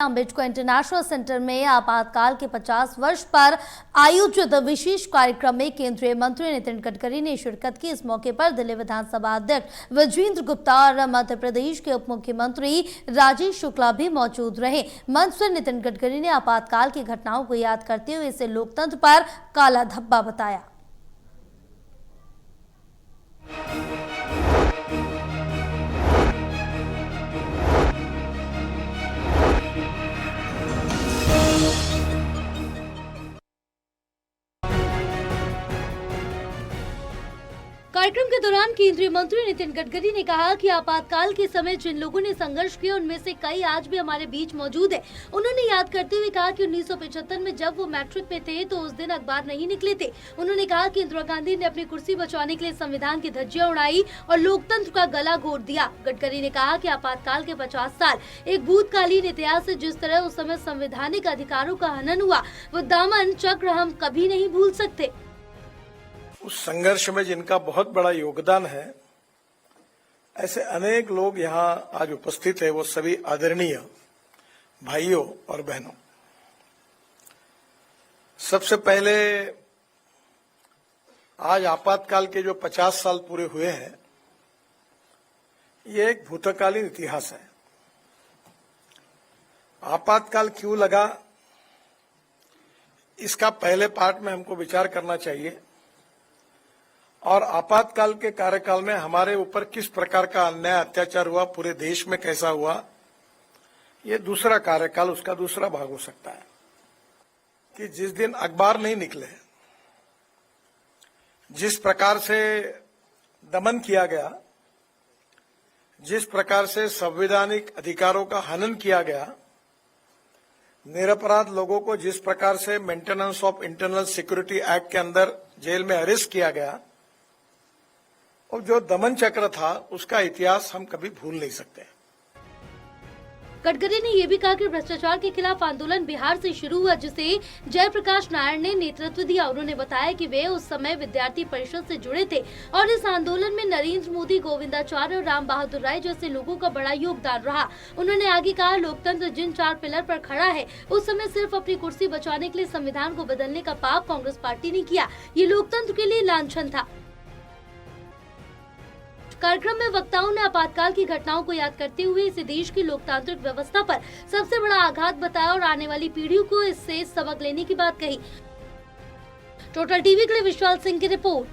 Ambedkar international centre में आपातकाल के 50 वर्ष पर आयोजित विशेष कार्यक्रम में केंद्रीय मंत्री नितिन गडकरी ने शिरकत की। इस मौके पर दिल्ली विधानसभा अध्यक्ष विजेंद्र गुप्ता और मध्य प्रदेश के उप मुख्यमंत्री राजेश शुक्ला भी मौजूद रहे। मंच पर नितिन गडकरी ने आपातकाल की घटनाओं को याद करते हुए इसे लोकतंत्र पर काला धब्बा बताया। कार्यक्रम के दौरान केंद्रीय मंत्री नितिन गडकरी ने कहा कि आपातकाल के समय जिन लोगों ने संघर्ष किया उनमें से कई आज भी हमारे बीच मौजूद है। उन्होंने याद करते हुए कहा कि 1975 में जब वो मैट्रिक में थे तो उस दिन अखबार नहीं निकले थे। उन्होंने कहा कि इंदिरा गांधी ने अपनी कुर्सी बचाने के लिए संविधान की धज्जियां उड़ाई और लोकतंत्र का गला घोट दिया। गडकरी ने कहा कि आपातकाल के 50 साल एक भूतकालीन इतिहास है। जिस तरह उस समय संवैधानिक अधिकारों का हनन हुआ वो दामन चक्र हम कभी नहीं भूल सकते। उस संघर्ष में जिनका बहुत बड़ा योगदान है, ऐसे अनेक लोग यहाँ आज उपस्थित है। वो सभी आदरणीय भाइयों और बहनों, सबसे पहले आज आपातकाल के जो 50 साल पूरे हुए हैं, ये एक भूतकालीन इतिहास है। आपातकाल क्यों लगा, इसका पहले पार्ट में हमको विचार करना चाहिए और आपातकाल के कार्यकाल में हमारे ऊपर किस प्रकार का अन्याय अत्याचार हुआ, पूरे देश में कैसा हुआ, ये दूसरा कार्यकाल, उसका दूसरा भाग हो सकता है। कि जिस दिन अखबार नहीं निकले, जिस प्रकार से दमन किया गया, जिस प्रकार से संवैधानिक अधिकारों का हनन किया गया, निरपराध लोगों को जिस प्रकार से maintenance of internal security act के अंदर जेल में अरेस्ट किया गया, और जो दमन चक्र था उसका इतिहास हम कभी भूल नहीं सकते। गडकरी ने यह भी कहा कि भ्रष्टाचार के खिलाफ आंदोलन बिहार से शुरू हुआ, जिसे जयप्रकाश नारायण ने नेतृत्व दिया। उन्होंने बताया कि वे उस समय विद्यार्थी परिषद से जुड़े थे और इस आंदोलन में नरेंद्र मोदी, गोविंदाचार्य और राम बहादुर राय जैसे लोगों का बड़ा योगदान रहा। उन्होंने आगे कहा, लोकतंत्र जिन 4 पिलर पर खड़ा है, उस समय सिर्फ अपनी कुर्सी बचाने के लिए संविधान को बदलने का पाप कांग्रेस पार्टी ने किया। ये लोकतंत्र के लिए लांछन था। कार्यक्रम में वक्ताओं ने आपातकाल की घटनाओं को याद करते हुए इसे देश की लोकतांत्रिक व्यवस्था पर सबसे बड़ा आघात बताया और आने वाली पीढ़ियों को इससे सबक लेने की बात कही। टोटल टीवी के लिए विशाल सिंह की रिपोर्ट।